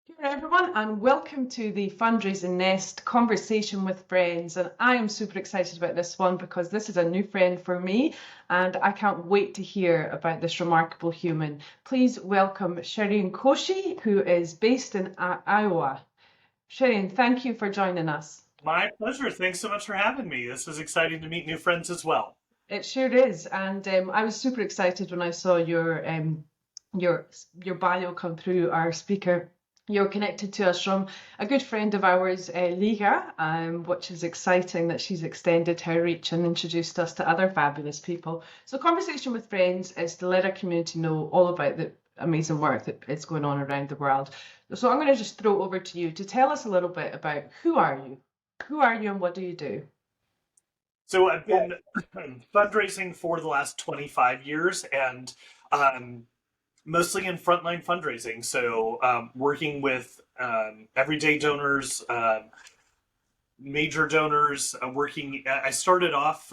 Hello everyone, and welcome to the Fundraising Nest Conversation with Friends. And I am super excited about this one because this is a new friend for me, and I can't wait to hear about this remarkable human. Please welcome Cherian Koshy, who is based in Iowa. Cherian, thank you for joining us. My pleasure. Thanks so much for having me. This is exciting to meet new friends as well. It sure is, and I was super excited when I saw your your bio come through our speaker. You're connected to us from a good friend of ours, Liga, which is exciting that she's extended her reach and introduced us to other fabulous people. So, Conversation with Friends is to let our community know all about the amazing work that is going on around the world. So, I'm going to just throw it over to you to tell us a little bit about who are you? Who are you and what do you do? So I've been fundraising for the last 25 years and um, mostly in frontline fundraising. So working with everyday donors, major donors, I started off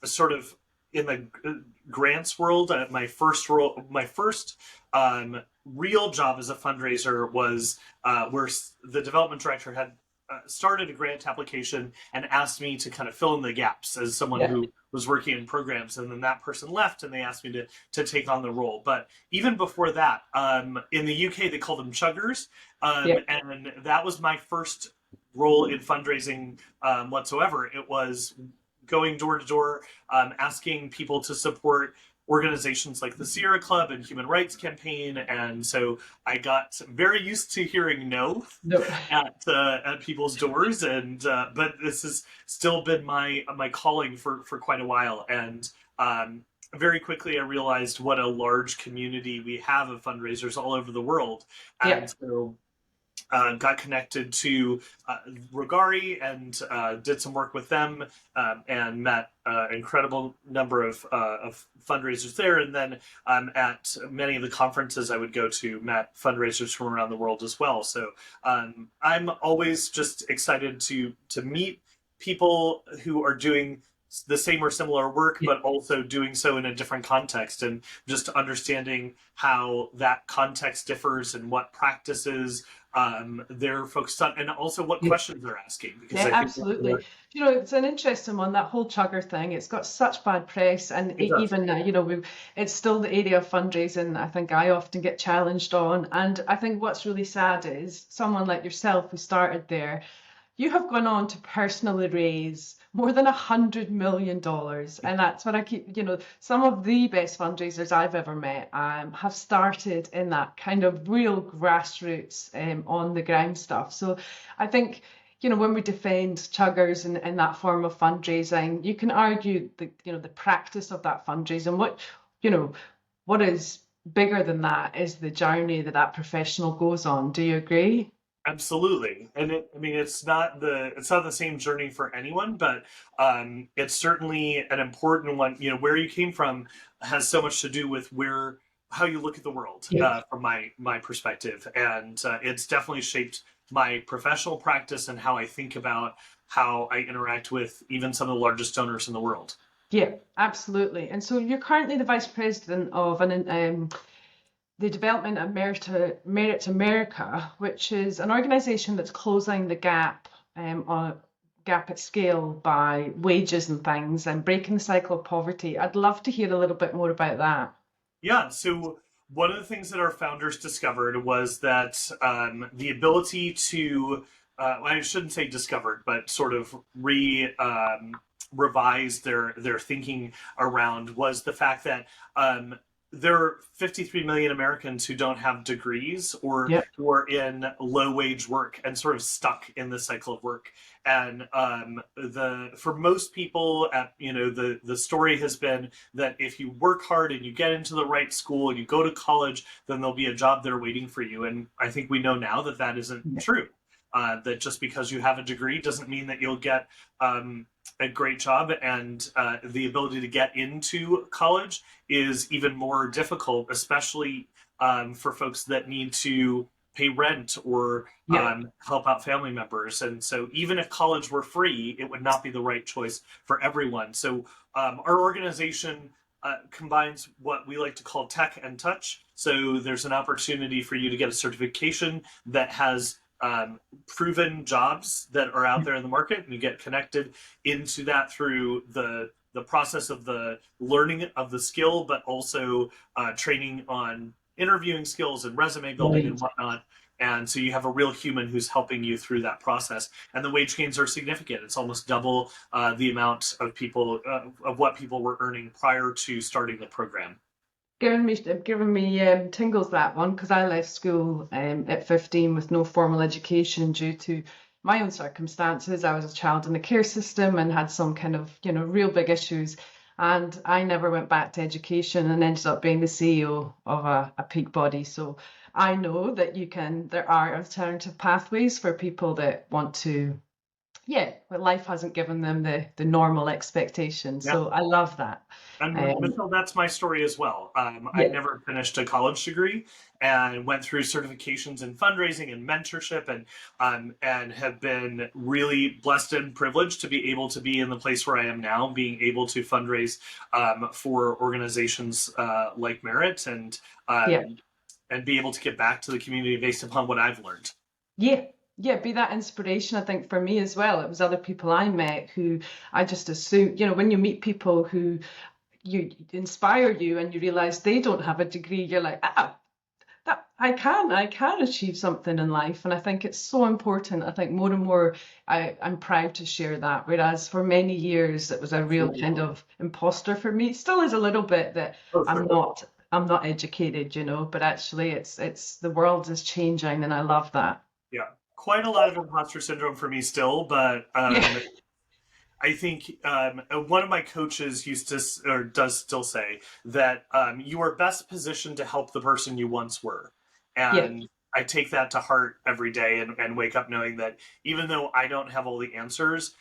sort of in the grants world. My first real job as a fundraiser was where the development director had started a grant application and asked me to kind of fill in the gaps as someone Yeah, who was working in programs, and then that person left and they asked me to take on the role. But even before that, in the UK they call them chuggers, yeah. and that was my first role in fundraising whatsoever. It was going door to door, asking people to support organizations like the Sierra Club and Human Rights Campaign, and so I got very used to hearing no No. at people's doors, and but this has still been my calling for quite a while, and very quickly I realized what a large community we have of fundraisers all over the world, Yeah. and so got connected to Rogari and did some work with them, and met an incredible number of fundraisers there. And then at many of the conferences I would go to, met fundraisers from around the world as well. So I'm always just excited to meet people who are doing the same or similar work, but also doing so in a different context, and just understanding how that context differs and what practices they're focused on, and also what Yeah. questions they're asking. Because Yeah, I think absolutely. You know, it's an interesting one, that whole chugger thing. It's got such bad press, and it does. even now, it's still the area of fundraising I think I often get challenged on. And I think what's really sad is someone like yourself who started there, you have gone on to personally raise more than $100 million. And that's what I keep, some of the best fundraisers I've ever met have started in that kind of real grassroots on the ground stuff. So I think, when we defend chuggers and that form of fundraising, you can argue the practice of that fundraising. You know, what is bigger than that is the journey that that professional goes on. Do you agree? Absolutely, and I mean, it's not the same journey for anyone, but it's certainly an important one. You know, where you came from has so much to do with where how you look at the world, Yeah. from my perspective, and it's definitely shaped my professional practice and how I think about how I interact with even some of the largest donors in the world. Yeah, absolutely. And so you're currently the vice president of the Development of Merit America, which is an organization that's closing the gap on gap at scale by wages and things and breaking the cycle of poverty. I'd love to hear a little bit more about that. Yeah, so one of the things that our founders discovered was that the ability to, I shouldn't say discovered, but sort of revise their thinking around was the fact that there are 53 million Americans who don't have degrees or Yeah, who are in low wage work and sort of stuck in the cycle of work. And the for most people, the story has been that if you work hard and you get into the right school and you go to college, then there'll be a job there waiting for you. And I think we know now that that isn't yeah, true. That just because you have a degree doesn't mean that you'll get a great job, and the ability to get into college is even more difficult, especially for folks that need to pay rent or yeah. help out family members. And so, even if college were free, it would not be the right choice for everyone. So, our organization combines what we like to call tech and touch. So there's an opportunity for you to get a certification that has proven jobs that are out there in the market, and you get connected into that through the process of the learning of the skill, but also training on interviewing skills and resume building and Right. whatnot. And so you have a real human who's helping you through that process. And the wage gains are significant. It's almost double the amount of people of what people were earning prior to starting the program. Giving me tingles, that one, because I left school at 15 with no formal education due to my own circumstances. I was a child in the care system and had some kind of, real big issues. And I never went back to education and ended up being the CEO of a peak body. So I know that there are alternative pathways for people that want to, yeah, but life hasn't given them the normal expectations. Yeah. So I love that. And Um, Michelle, that's my story as well. I yeah, never finished a college degree and went through certifications in fundraising and mentorship, and have been really blessed and privileged to be able to be in the place where I am now, being able to fundraise for organizations like Merit, yeah. and be able to get back to the community based upon what I've learned. Yeah, yeah, be that inspiration, I think, for me as well. It was other people I met who I just assumed, when you meet people who you inspire you and you realize they don't have a degree, you're like, that I can achieve something in life. And I think it's so important. I think more and more I'm proud to share that. Whereas for many years it was a real Absolutely. kind of imposter for me. It still is a little bit that Oh, I'm sure. not I'm not educated, but actually it's the world is changing and I love that. Yeah. Quite a lot of imposter syndrome for me still, but Yeah. I think one of my coaches used to, or does still say, that you are best positioned to help the person you once were. Yeah. And I take that to heart every day, and wake up knowing that even though I don't have all the answers,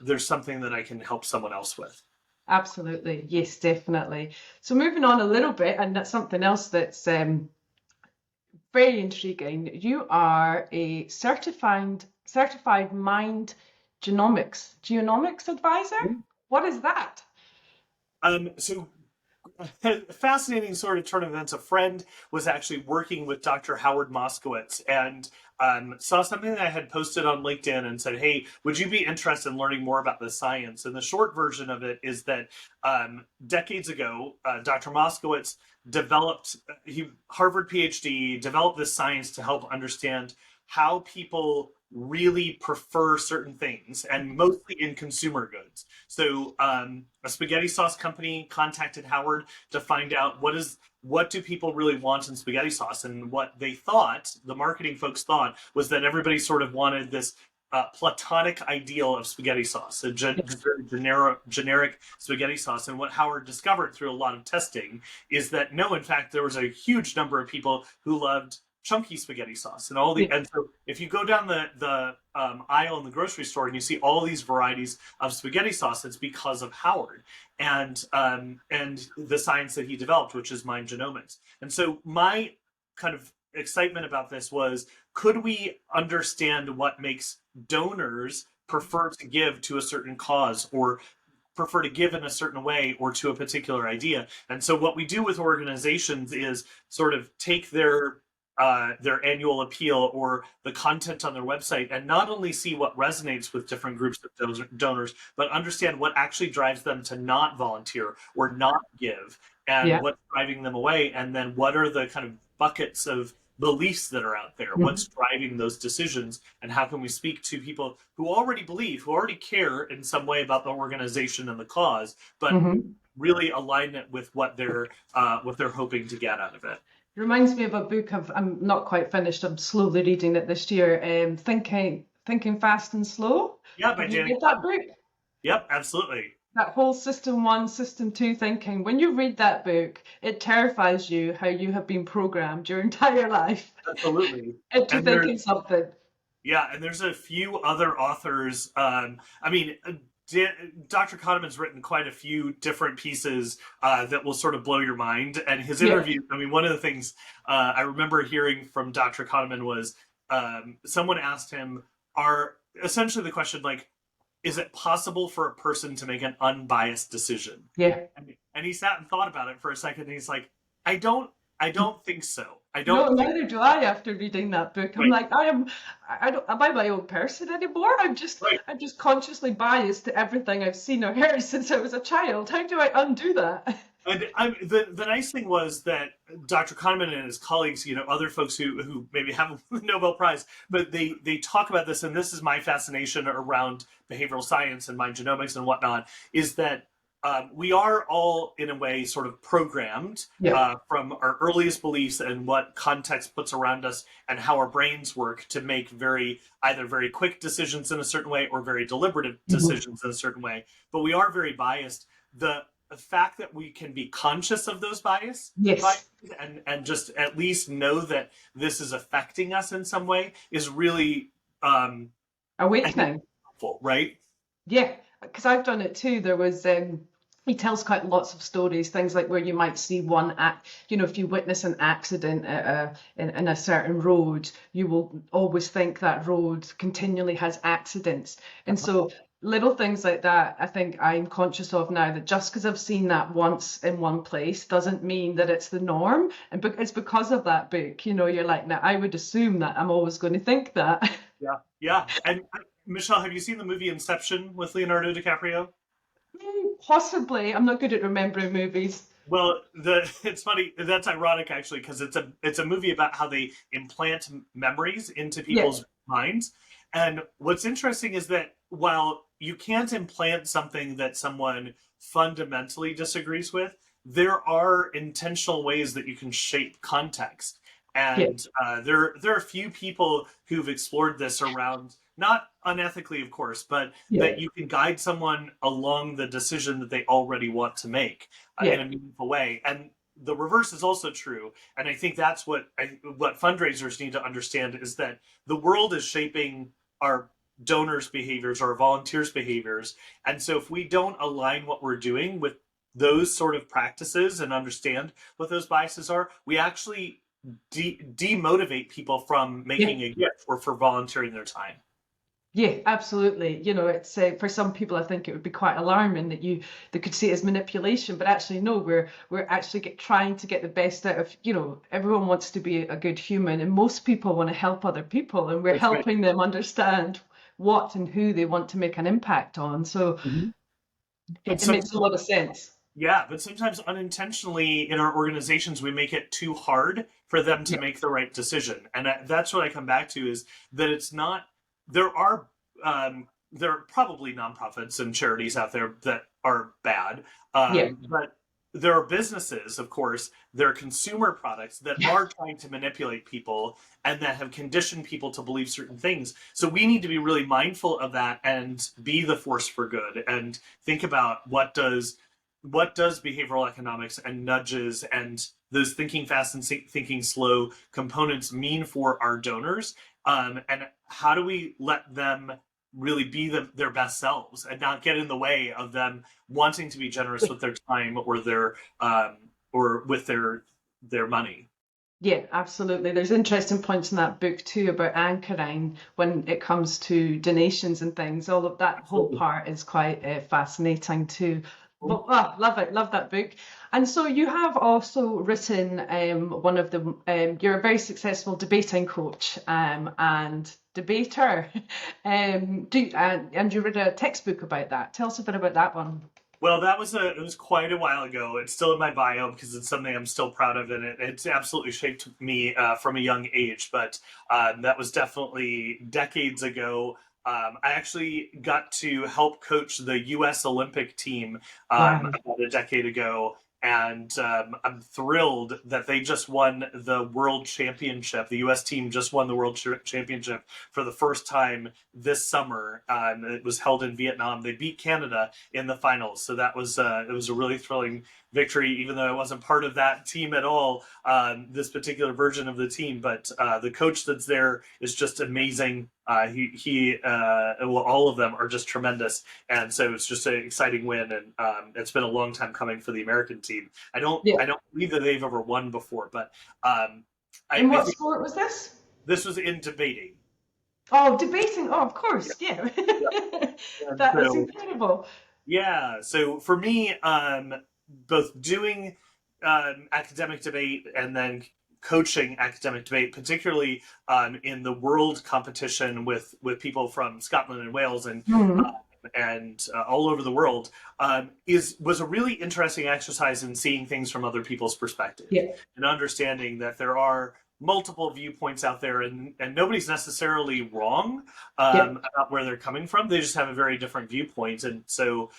there's something that I can help someone else with. Absolutely. Yes, definitely. So moving on a little bit, and that's something else that's very intriguing. You are a certified mind genomics advisor. What is that? So fascinating sort of turn of events. A friend was actually working with Dr. Howard Moskowitz, and saw something that I had posted on LinkedIn and said, "Hey, would you be interested in learning more about the science?" And the short version of it is that decades ago, Dr. Moskowitz Harvard PhD, developed this science to help understand how people really prefer certain things, and mostly in consumer goods. So a spaghetti sauce company contacted Howard to find out what do people really want in spaghetti sauce. And what they thought, the marketing folks thought, was that everybody sort of wanted this platonic ideal of spaghetti sauce, a very generic spaghetti sauce. And what Howard discovered through a lot of testing is that no, in fact, there was a huge number of people who loved chunky spaghetti sauce, Yeah. and so if you go down the aisle in the grocery store and you see all these varieties of spaghetti sauce, it's because of Howard and the science that he developed, which is mind genomics. And so my kind of excitement about this was, could we understand what makes donors prefer to give to a certain cause, or prefer to give in a certain way, or to a particular idea? And so what we do with organizations is sort of take their annual appeal or the content on their website, and not only see what resonates with different groups of donors, but understand what actually drives them to not volunteer or not give, and Yeah. what's driving them away, and then what are the kind of buckets of beliefs that are out there, Mhm. what's driving those decisions, and how can we speak to people who already believe, who already care in some way about the organization and the cause, but Mhm. really align it with what they're hoping to get out of it. Reminds me of a book I'm not quite finished. I'm slowly reading it this year. Thinking Fast and Slow. Yeah, by Have you Danny read that Cotton. book? Yep, absolutely. That whole system one, system two thinking. When you read that book, it terrifies you how you have been programmed your entire life Absolutely. into And there's thinking something. Yeah, and there's a few other authors. I mean, Dr. Kahneman's written quite a few different pieces that will sort of blow your mind. And his Yeah, interview, I mean, one of the things I remember hearing from Dr. Kahneman was someone asked him, are essentially the question like, is it possible for a person to make an unbiased decision? yeah, And he sat and thought about it for a second. And he's like, I don't, I don't think so. I No, don't think. neither do I after reading that book. I'm Right, like, I don't, am I my own person anymore? right. I'm just consciously biased to everything I've seen or heard since I was a child. How do I undo that? And the nice thing was that Dr. Kahneman and his colleagues, other folks who maybe have the Nobel Prize, but they talk about this, and this is my fascination around behavioral science and mind genomics and whatnot, is that we are all in a way sort of programmed Yeah. from our earliest beliefs and what context puts around us and how our brains work to make either very quick decisions in a certain way or very deliberative Mhm. decisions in a certain way. But we are very biased. The fact that we can be conscious of those biases Yes. and just at least know that this is affecting us in some way is really um, I think Awakening. helpful, right? Yeah, because I've done it too. He tells quite lots of stories, things like where you might see one act, if you witness an accident in a certain road, you will always think that road continually has accidents. And so little things like that, I think I'm conscious of now that just because I've seen that once in one place doesn't mean that it's the norm. And it's because of that book, you're like, now I would assume that I'm always going to think that. Yeah, yeah. And Michelle, have you seen the movie Inception with Leonardo DiCaprio? Possibly. I'm not good at remembering movies. Well, it's funny. That's ironic, actually, because it's a movie about how they implant memories into Yeah. people's minds. And what's interesting is that while you can't implant something that someone fundamentally disagrees with, there are intentional ways that you can shape context. Yeah. And there are a few people who've explored this around, not unethically, of course, but Yeah. that you can guide someone along the decision that they already want to make in Yeah. a meaningful way. And the reverse is also true. And I think that's what fundraisers need to understand is that the world is shaping our donors' behaviors or our volunteers' behaviors. And so if we don't align what we're doing with those sort of practices and understand what those biases are, we actually demotivate people from Yeah. making a gift or for volunteering their time. Yeah, absolutely. It's for some people, I think it would be quite alarming that they could see it as manipulation, but actually, no, we're actually trying to get the best out of, everyone wants to be a good human, and most people want to help other people, and we're That's right. helping them understand what and who they want to make an impact on. So Mhm. But it makes a lot of sense. yeah, but sometimes unintentionally in our organizations, we make it too hard for them to Yeah. make the right decision. And that's what I come back to is that it's not, there are, there are probably nonprofits and charities out there that are bad. Yeah. But there are businesses, of course, there are consumer products that Yeah. are trying to manipulate people and that have conditioned people to believe certain things. So we need to be really mindful of that and be the force for good and think about what does behavioral economics and nudges and those thinking fast and thinking slow components mean for our donors, and how do we let them really be their best selves and not get in the way of them wanting to be generous with their time or with their money. Yeah, absolutely. There's interesting points in that book too about anchoring when it comes to donations and things. All of that whole Absolutely. part is quite fascinating too. But love it, love that book. And so you have also written one of the, you're a very successful debating coach and debater. And you wrote a textbook about that. Tell us a bit about that one. Well, it was quite a while ago. It's still in my bio because it's something I'm still proud of, and it's absolutely shaped me from a young age. But that was definitely decades ago. I actually got to help coach the U.S. Olympic team Wow. about a decade ago, and I'm thrilled that they just won the world championship. The U.S. team just won the world championship for the first time this summer. It was held in Vietnam. They beat Canada in the finals. So that was it was a really thrilling victory, even though I wasn't part of that team at all. This particular version of the team, but the coach that's there is just amazing. Well, all of them are just tremendous, and so it's just an exciting win. And it's been a long time coming for the American team. Yeah. I don't believe that they've ever won before, but In I what think sport was this? this was in debating. Oh, debating. Oh, of course. Yeah, Yeah. yeah. And That is so incredible. yeah. So for me, both doing academic debate and then coaching academic debate, particularly in the world competition with people from Scotland and Wales Hmm. and all over the world, is was a really interesting exercise in seeing things from other people's perspective Yeah, and understanding that there are multiple viewpoints out there, and nobody's necessarily wrong yeah, about where they're coming from. They just have a very different viewpoint, and so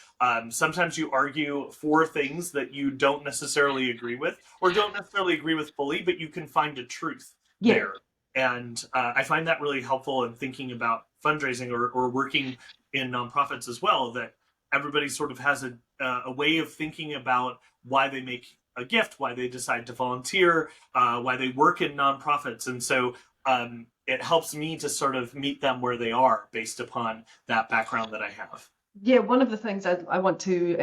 sometimes you argue for things that you don't necessarily agree with, or don't necessarily agree with fully, but you can find a truth yeah. there. And I find that really helpful in thinking about fundraising or working in nonprofits as well. That everybody sort of has a way of thinking about why they make a gift, why they decide to volunteer, why they work in nonprofits, and so it helps me to sort of meet them where they are based upon that background that I have. Yeah, one of the things I want to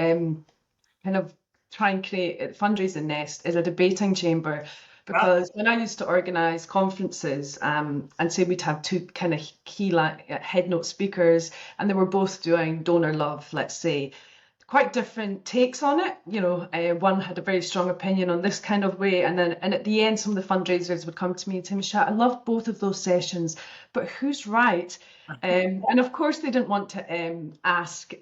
kind of try and create at Fundraising Nest is a debating chamber. Ah, Because when I used to organise conferences, and say we'd have two kind of key head note speakers, and they were both doing donor love, let's say, quite different takes on it. One had a very strong opinion on this kind of way, and at the end, some of the fundraisers would come to me and say, Michelle, I loved both of those sessions, but who's right? And of course, they didn't want to ask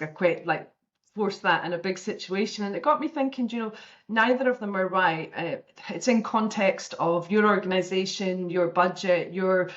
a quick like force that in a big situation. And it got me thinking, neither of them are right. It's in context of your organization, your budget, your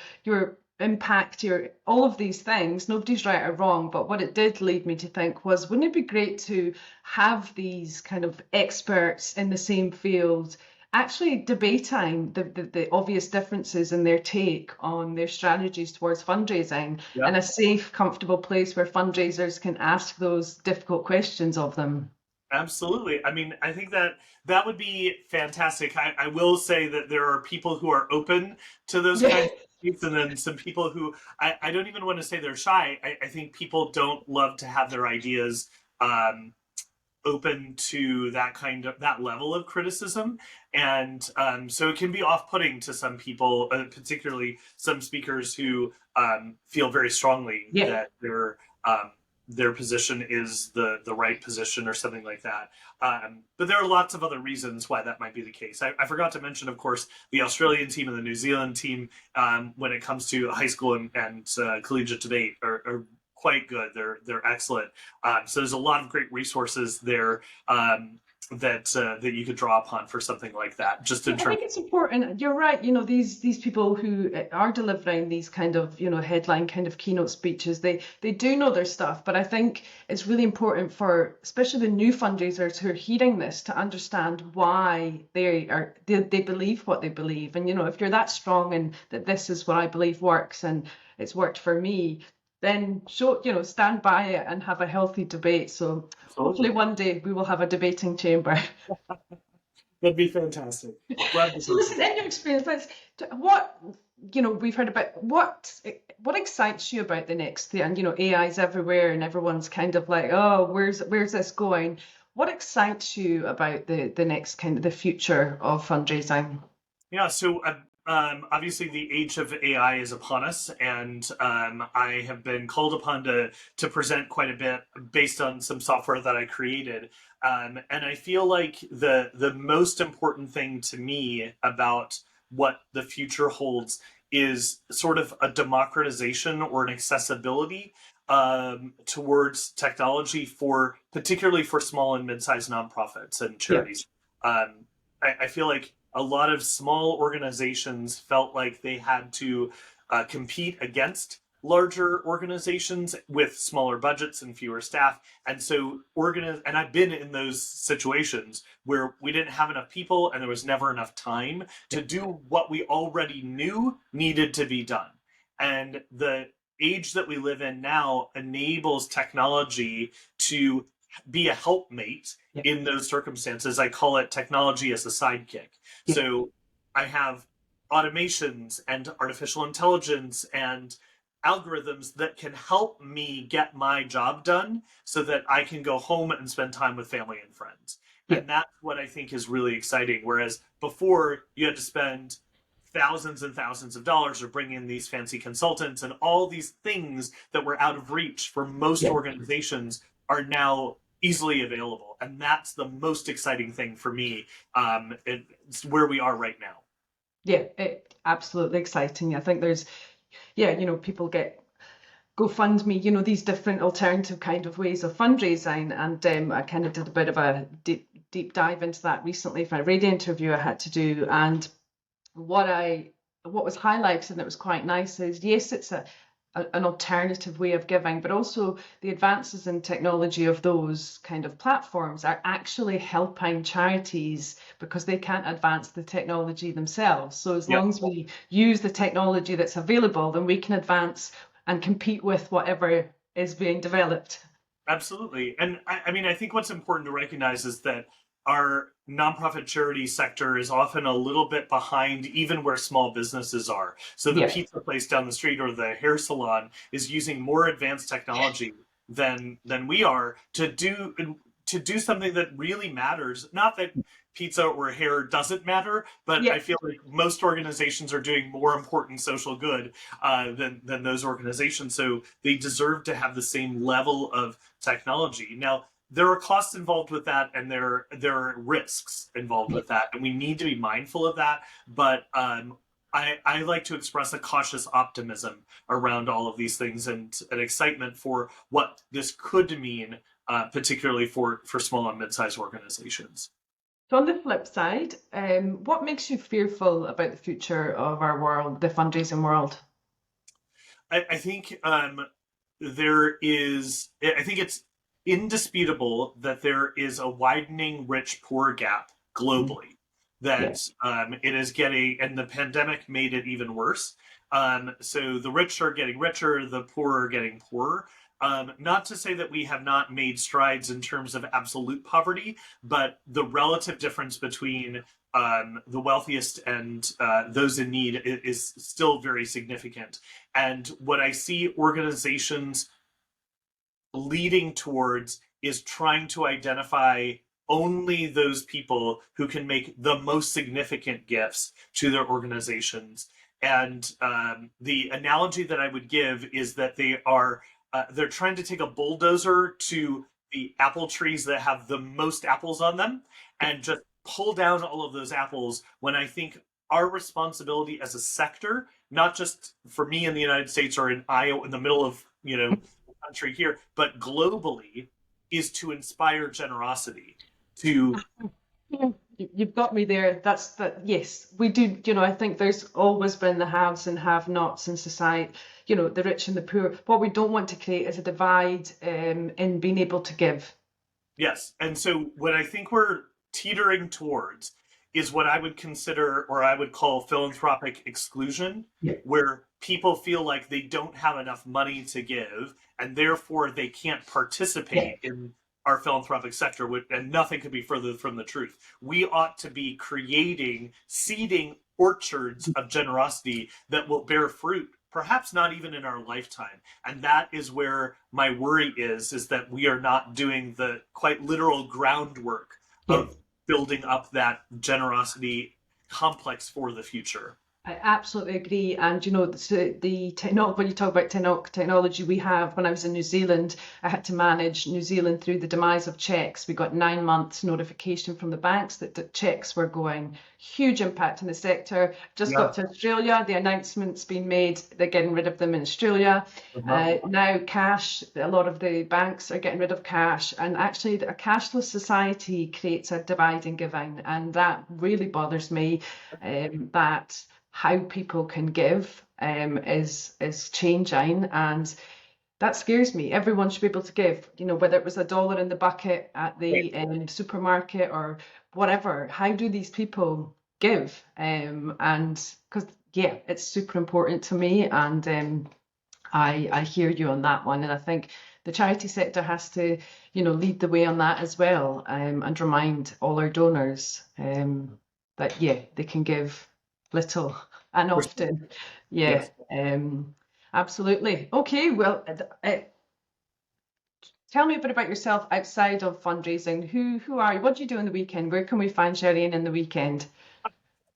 impact, your all of these things. Nobody's right or wrong, but what it did lead me to think was, wouldn't it be great to have these kind of experts in the same field actually debating the obvious differences in their take on their strategies towards fundraising yeah. in a safe, comfortable place where fundraisers can ask those difficult questions of them. Absolutely. I mean, I think that that would be fantastic. I will say that there are people who are open to those Yeah, kinds of things, and then some people who I don't even want to say they're shy. I think people don't love to have their ideas um, open to that level of criticism, and so it can be off-putting to some people, particularly some speakers who feel very strongly yeah. that their position is the right position or something like that. But there are lots of other reasons why that might be the case. I forgot to mention, of course, the Australian team and the New Zealand team when it comes to high school and collegiate debate are quite good. They're excellent. So there's a lot of great resources there that you could draw upon for something like that. Just Yeah, in I terms, think it's important. You're right. These people who are delivering these kind of, headline kind of keynote speeches, they do know their stuff. But I think it's really important for especially the new fundraisers who are hearing this to understand why they believe what they believe. And if you're that strong and that this is what I believe works and it's worked for me, then stand by it and have a healthy debate. So hopefully absolutely, one day we will have a debating chamber. that'd be fantastic. Love to So talk listen, about. in your experience, what we've heard about what exciits you about the next thing, and AI's everywhere, and everyone's kind of like, oh, where's this going? What excites you about the next kind of the future of fundraising? Yeah, so obviously the age of AI is upon us, and I have been called upon to present quite a bit based on some software that I created. And I feel like the most important thing to me about what the future holds is sort of a democratization or an accessibility towards technology for particularly for small and mid-sized nonprofits and Yeah, charities. I feel like a lot of small organizations felt like they had to compete against larger organizations with smaller budgets and fewer staff. And so and I've been in those situations where we didn't have enough people and there was never enough time yeah, to do what we already knew needed to be done. And the age that we live in now enables technology to be a helpmate yeah, in those circumstances. I call it technology as a sidekick. yeah, So I have automations and artificial intelligence and algorithms that can help me get my job done so that I can go home and spend time with family and friends. yeah, And that's what I think is really exciting. Whereas before, you had to spend thousands and thousands of dollars or bring in these fancy consultants, and all these things that were out of reach for most yeah. organizations are now easily available, and that's the most exciting thing for me. It's where we are right now. Yeah, absolutely exciting. I think there's, yeah, people get GoFundMe, these different alternative kind of ways of fundraising. And I kind of did a bit of a deep dive into that recently for a radio interview I had to do. And what I what was highlighted, and it was quite nice, is yes, it's an alternative way of giving, but also the advances in technology of those kind of platforms are actually helping charities because they can't advance the technology themselves. So as Yep. long as we use the technology that's available, then we can advance and compete with whatever is being developed. Absolutely. And I mean, I think what's important to recognize is that our nonprofit charity sector is often a little bit behind even where small businesses are. So the Yeah. pizza place down the street or the hair salon is using more advanced technology than we are to do something that really matters. Not that pizza or hair doesn't matter, but Yeah. I feel like most organizations are doing more important social good than those organizations. So they deserve to have the same level of technology. Now, there are costs involved with that, and there are risks involved Yeah. with that, and we need to be mindful of that. But I like to express a cautious optimism around all of these things and an excitement for what this could mean, particularly for small and mid-sized organizations. So on the flip side, what makes you fearful about the future of our world, the fundraising world? I think there is. I think it's indisputable that there is a widening rich-poor gap Mm. globally. Yeah. That it is getting, and the pandemic made it even worse. So the rich are getting richer, the poor are getting poorer. Not to say that we have not made strides in terms of absolute poverty, but the relative difference between the wealthiest and those in need is still very significant. And what I see organizations leading towards is trying to identify only those people who can make the most significant gifts to their organizations. And the analogy that I would give is that they're trying to take a bulldozer to the apple trees that have the most apples on them and just pull down all of those apples, when I think our responsibility as a sector, not just for me in the United States or in Iowa, in the middle of country here, but globally, is to inspire generosity. To Yeah. You've got me there. That's that. Yes, we do. I think there's always been the haves and have-nots in society, the rich and the poor. What we don't want to create is a divide in being able to give. Yes, and so what I think we're teetering towards is what I would consider, or I would call, philanthropic exclusion, Yeah. where people feel like they don't have enough money to give, and therefore they can't Yeah. participate in our philanthropic sector, and nothing could be further from the truth. We ought to be creating, seeding orchards of generosity that will bear fruit, perhaps not even in our lifetime. And that is where my worry is that we are not doing the quite literal groundwork Yeah. of building up that generosity complex for the future. I absolutely agree. And the technology, when you talk about technology, we have, when I was in New Zealand, I had to manage New Zealand through the demise of checks. We got 9 months notification from the banks that the checks were going. Huge impact on the sector. Just Yeah. got to Australia, the announcement's been made, they're getting rid of them in Australia. Uh-huh. Now cash, a lot of the banks are getting rid of cash. And actually, a cashless society creates a divide in giving. And that really bothers me, that how people can give is changing, and that scares me. Everyone should be able to give, whether it was a dollar in the bucket at Right. the supermarket or whatever. How do these people give? And because, yeah, it's super important to me, and I hear you on that one, and I think the charity sector has to, lead the way on that as well, and remind all our donors that, yeah, they can give little and For sure. often. Yeah, Yes. absolutely. Okay, well, tell me a bit about yourself outside of fundraising. Who are you? What do you do on the weekend? Where can we find Cherian in the weekend?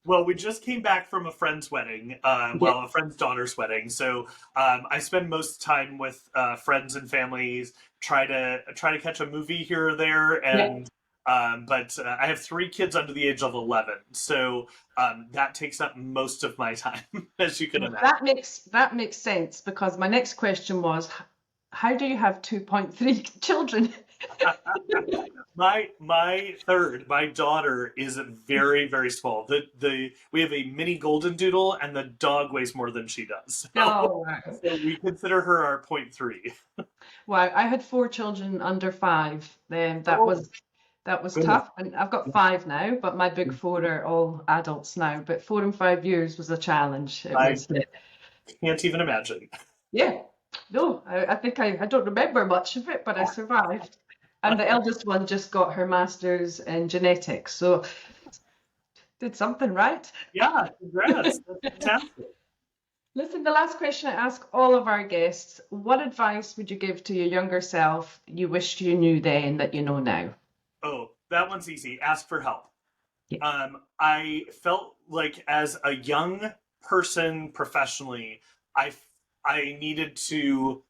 Well, we just came back from a friend's wedding, Yeah. a friend's daughter's wedding. So I spend most time with friends and families. Try to catch a movie here or there, Yeah. and but I have three kids under the age of 11, so that takes up most of my time, as you can Well, imagine. that makes sense because my next question was, how do you have 2.3 children? My daughter is very very small. The we have a mini golden doodle, and the dog weighs more than she does. So Oh, wow. so we consider her our point three. Wow, I had four children under five. Oh That was goodness, tough. And I've got five now, but my big four are all adults now. But 4 and 5 years was a challenge. It I was, can't even imagine. yeah. No, I think I don't remember much of it, but I survived. And the eldest one just got her master's in genetics, so did something right. Yeah, congrats. That's fantastic. Listen, the last question I ask all of our guests, what advice would you give to your younger self you wished you knew then that you know now? Oh, that one's easy. Ask for help. Yeah. I felt like as a young person professionally, I I needed to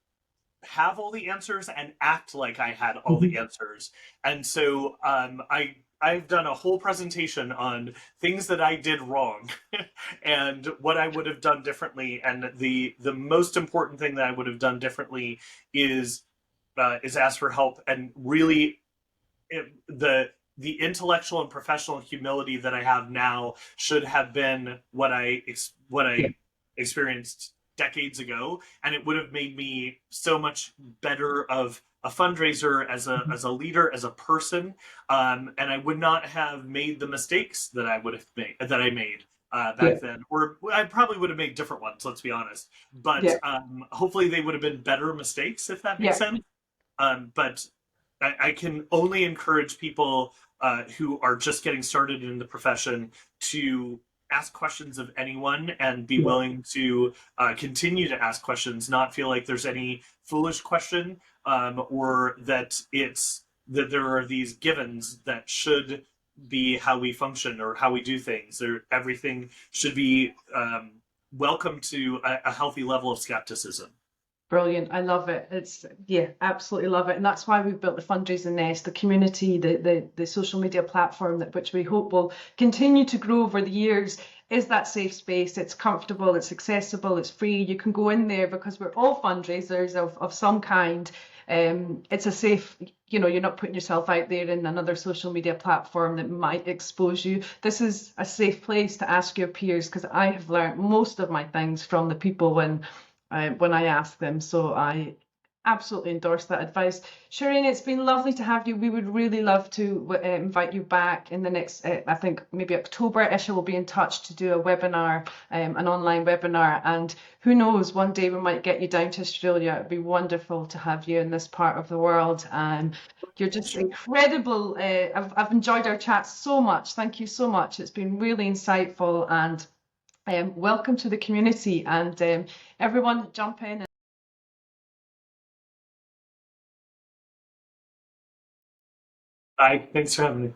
have all the answers and act like I had all the Mhm. answers. And so I've done a whole presentation on things that I did wrong and what I would have done differently. And the most important thing that I would have done differently is ask for help and really the intellectual and professional humility that I have now should have been what Yeah. I experienced decades ago, and it would have made me so much better of a fundraiser as a leader as a person, and I would not have made the mistakes that I made Yeah. back then, or I probably would have made different ones. Let's be honest, but Yeah. hopefully they would have been better mistakes if that makes Yeah. sense. But I can only encourage people who are just getting started in the profession to ask questions of anyone and be Yeah. willing to continue to ask questions, not feel like there's any foolish question or that there are these givens that should be how we function or how we do things. Or everything should be welcome to a healthy level of skepticism. Brilliant. I love it. It's, yeah, absolutely love it. And that's why we've built the Fundraising Nest, the community, the social media platform that which we hope will continue to grow over the years. Is that safe space? It's comfortable, it's accessible, it's free. You can go in there because we're all fundraisers of some kind. It's a safe, you're not putting yourself out there in another social media platform that might expose you. This is a safe place to ask your peers because I have learned most of my things from the people when I ask them. So I absolutely endorse that advice. Shireen, it's been lovely to have you. We would really love to invite you back in the next, I think maybe October. Isha will be in touch to do a webinar, an online webinar. And who knows, one day we might get you down to Australia. It'd be wonderful to have you in this part of the world. You're just incredible. I've enjoyed our chat so much. Thank you so much. It's been really insightful and welcome to the community and everyone jump in. Bye. Thanks for having me.